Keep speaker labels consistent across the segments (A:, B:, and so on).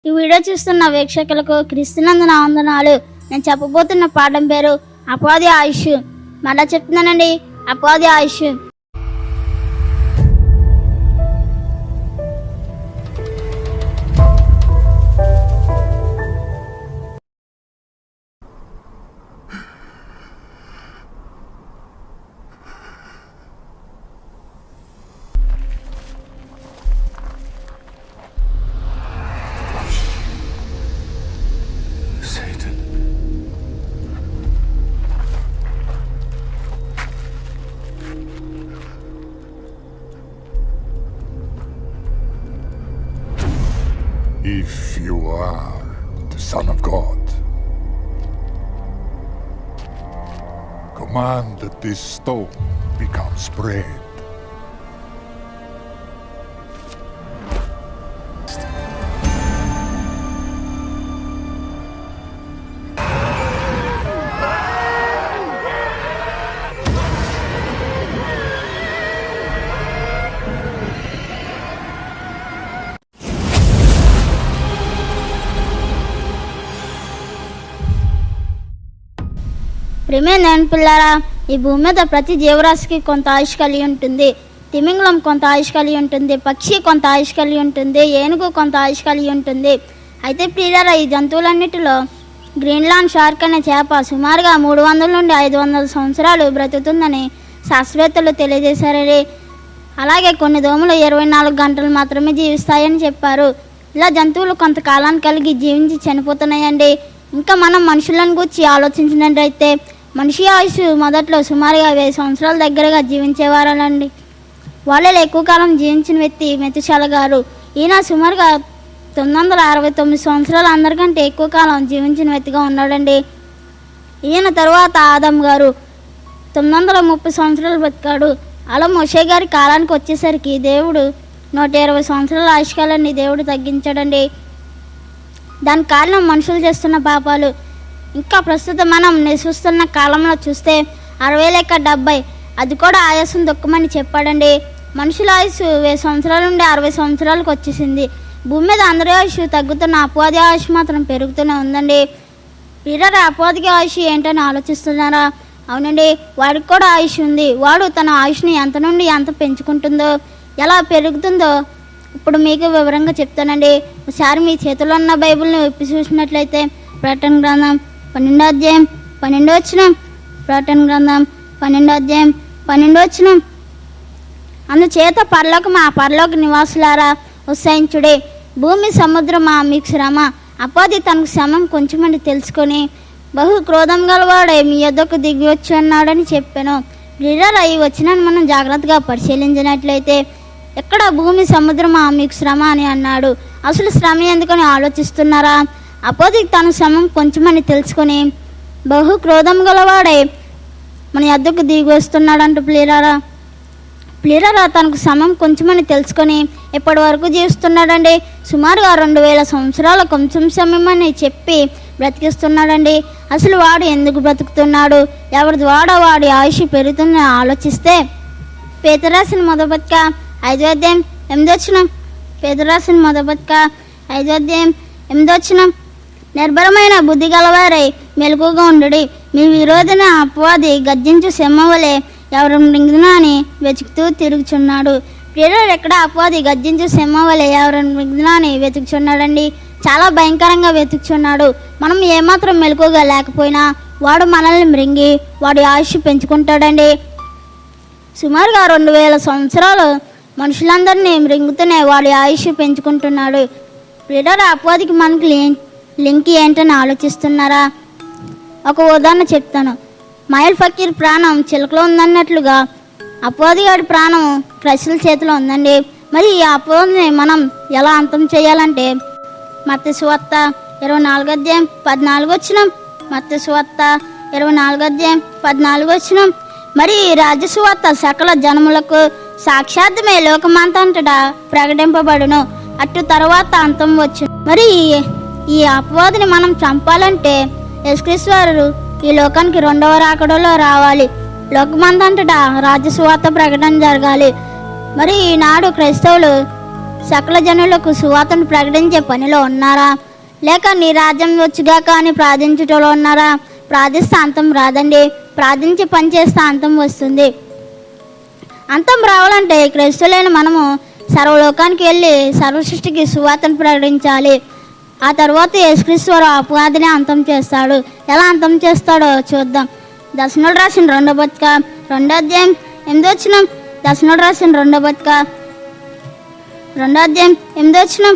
A: ఈ వీడియో చూస్తున్న వీక్షకులకు క్రీస్తునందున వందనాలు. నేను చెప్పబోతున్న పాఠం పేరు అపవాది ఆయుష్. మళ్ళా చెప్తున్నానండి, అపవాది ఆయుష్.
B: Satan. If you are the Son of God, command that this stone becomes bread.
A: ప్రియమైన పిల్లారా, ఈ భూమి మీద ప్రతి జీవరాశికి కొంత ఆయుష్ కలిగి ఉంటుంది. తిమింగలం కొంత ఆయుష్ కలిగి ఉంటుంది, పక్షి కొంత ఆయుష్ కలిగి ఉంటుంది, ఏనుగు కొంత ఆయుష్ కలిగి ఉంటుంది. అయితే ప్రియులారా, ఈ జంతువులన్నిటిలో గ్రీన్లాండ్ షార్క్ అనే చేప సుమారుగా 300 నుండి 500 సంవత్సరాలు బ్రతుకుతుందని శాస్త్రవేత్తలు తెలియజేశారని, అలాగే కొన్ని దోమలు 24 గంటలు మాత్రమే జీవిస్తాయని చెప్పారు. ఇలా జంతువులు కొంతకాలాన్ని కలిగి జీవించి చనిపోతున్నాయండి. ఇంకా మనం మనుషులను గురించి ఆలోచించినట్లయితే మనిషి ఆయుష్ మొదట్లో సుమారుగా 1000 సంవత్సరాల దగ్గరగా జీవించేవారనండి. వాళ్ళలో ఎక్కువ కాలం జీవించిన వ్యక్తి మెతుశాల గారు. ఈయన సుమారుగా 969 సంవత్సరాలు అందరికంటే ఎక్కువ కాలం జీవించిన వ్యక్తిగా ఉన్నాడండి. ఈయన తరువాత ఆదం గారు 930 సంవత్సరాలు బతికాడు. అలా మోషే గారి కాలానికి వచ్చేసరికి దేవుడు 120 సంవత్సరాల ఆయుష్కాలాన్ని దేవుడు తగ్గించాడండి. దానికి కారణం మనుషులు చేస్తున్న పాపాలు. ఇంకా ప్రస్తుతం మనం నివసిస్తున్న కాలంలో చూస్తే 60 లేక 70, అది కూడా ఆయాసం దుఃఖమని చెప్పాడండి. మనుషుల ఆయుష్ 1000 సంవత్సరాల నుండి 60 సంవత్సరాలకు వచ్చేసింది. భూమి మీద అందరి ఆయుష్ తగ్గుతున్న అపవాది ఆయుష్ మాత్రం పెరుగుతూనే ఉందండి. వీరరా, అపవాదికి ఆయుష్ ఏంటని ఆలోచిస్తున్నారా? అవునండి, వాడికి కూడా ఆయుష్ ఉంది. వాడు తన ఆయుష్ని ఎంత నుండి ఎంత పెంచుకుంటుందో, ఎలా పెరుగుతుందో ఇప్పుడు మీకు వివరంగా చెప్తానండి. ఒకసారి మీ చేతిలో ఉన్న బైబిల్ని విప్పి చూసినట్లయితే ప్రకటన గ్రంథం 12వ అధ్యాయం 12వ వచనం. ప్రకటన గ్రంథం 12వ అధ్యాయం 12వ వచనం. అందుచేత పరలోకమా, పరలోక నివాసులారా ఉత్సహించుడే, భూమి సముద్రమా మీకు శ్రమ. అపవాది తనకు శ్రమం కొంచెమని తెలుసుకొని బహు క్రోధం గలవాడే మీ యొద్దకు దిగి వచ్చి అన్నాడని చెప్పాను. వీరరా, ఈ వచనాన్ని మనం జాగ్రత్తగా పరిశీలించినట్లయితే ఎక్కడ భూమి సముద్రమా మీకు శ్రమ అని అన్నాడు. అసలు శ్రమ ఎందుకని ఆలోచిస్తున్నారా? అపవాది తన శ్రమం కొంచెమని తెలుసుకొని బహు క్రోధం గలవాడే మన యొద్దకు దిగి వస్తున్నాడంటూ ప్లీరరా తనకు శ్రమం కొంచెమని తెలుసుకొని ఎప్పటి వరకు జీవిస్తున్నాడండి. సుమారుగా 2000 సంవత్సరాల కొంచెం సమయమని చెప్పి బ్రతికిస్తున్నాడండి. అసలు వాడు ఎందుకు బ్రతుకుతున్నాడు? ఎవరి ద్వారా వాడి ఆయుష్ పెరుగుతుందని ఆలోచిస్తే పేతురు రాసిన మొదటి పత్రిక 5వ అధ్యాయం 8వ వచనం. పేతురు రాసిన మొదటి పత్రిక 5వ అధ్యాయం 8వ వచనం. నిర్భరమైన బుద్ధి గలవారై మెలకుగా ఉండుడి, మీ విరోధిన అపవాది గర్జించు సింహం వలె ఎవరు మృంగినా అని వెతుకుతూ తిరుగుచున్నాడు. ప్రియులారా, ఎక్కడ అపవాది గర్జించు సింహం వలె ఎవరు మృంగినా అని వెతుకుచున్నాడండి. చాలా భయంకరంగా వెతుకుచున్నాడు. మనం ఏమాత్రం మెలకుగా లేకపోయినా వాడు మనల్ని మృంగి వాడి ఆయుష్ పెంచుకుంటాడండి. సుమారుగా 2000 సంవత్సరాలు మనుషులందరినీ మృంగుతూనే వాడి ఆయుష్ పెంచుకుంటున్నాడు. ప్రియులారా, అపవాదికి మనకి లింక్ ఏంటని ఆలోచిస్తున్నారా? ఒక ఉదాహరణ చెప్తాను. మైల్ ఫకీర్ ప్రాణం చిలకలో ఉందన్నట్లుగా అపవాది గారి ప్రాణం క్రైస్తుల చేతిలో ఉందండి. మరి ఈ అపవాదిని మనం ఎలా అంతం చేయాలంటే మత్తయి సువార్త 24వ అధ్యాయం 14వ వచనం. మత్తయి సువార్త 24వ అధ్యాయం 14వ వచనం. మరి ఈ రాజ్య సువార్త సకల జనములకు సాక్షాత్మే లోకమంతటా ప్రకటింపబడును, అటు తర్వాత అంతం వచ్చు. మరి ఈ అపవాదిని మనం చంపాలంటే యేసుక్రీస్తు వారు ఈ లోకానికి 2వ రాకడలో రావాలి. లోకమంతటా రాజ్య సువార్త ప్రకటన జరగాలి. మరి ఈనాడు క్రైస్తవులు సకల జనులకు సువార్తను ప్రకటించే పనిలో ఉన్నారా? లేక నీ రాజ్యం వచ్చుగాక అని ప్రార్థించుటలో ఉన్నారా? ప్రార్థిస్తే అంతం రాదండి, ప్రార్థించి పని చేస్తే అంతం వస్తుంది. అంతం రావాలంటే క్రైస్తవులైన మనము సర్వలోకానికి వెళ్ళి సర్వసృష్టికి సువార్తను ప్రకటించాలి. ఆ తర్వాత యేసుక్రీస్తు వారు అపవాదిని అంతం చేస్తాడు. ఎలా అంతం చేస్తాడో చూద్దాం. దర్శనుడు రాసిన 2వ పత్రిక 2వ అధ్యాయం 8వ వచనం. దర్శనుడు రాసిన 2వ పత్రిక 2వ అధ్యాయం 8వ వచనం.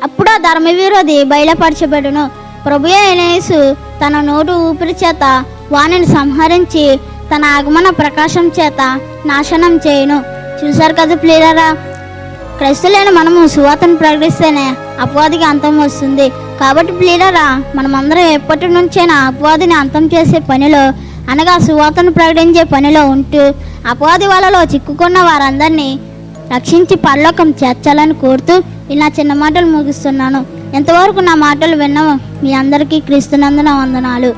A: అప్పుడు ఆ ధర్మ విరోధి బయలుపరచబడును. ప్రభువే అయిన యేసు తన నోటు ఊపిరి చేత వానిని సంహరించి తన ఆగమన ప్రకాశం చేత నాశనం చేయును. చూశారు కదా ప్రియులారా, క్రైస్తవులైన మనము సువార్తను ప్రకటిస్తేనే అపవాదికి అంతం వస్తుంది. కాబట్టి ప్రియులారా, మనమందరం ఎప్పటి నుంచైనా అపవాదిని అంతం చేసే పనిలో, అనగా సువార్తను ప్రకటించే పనిలో ఉంటూ అపవాది వాళ్ళలో చిక్కుకున్న వారందరినీ రక్షించి పరలోకం చేర్చాలని కోరుతూ ఇలా చిన్న మాటలు ముగిస్తున్నాను. ఎంతవరకు నా మాటలు విన్నామో మీ అందరికీ క్రీస్తునందున వందనాలు.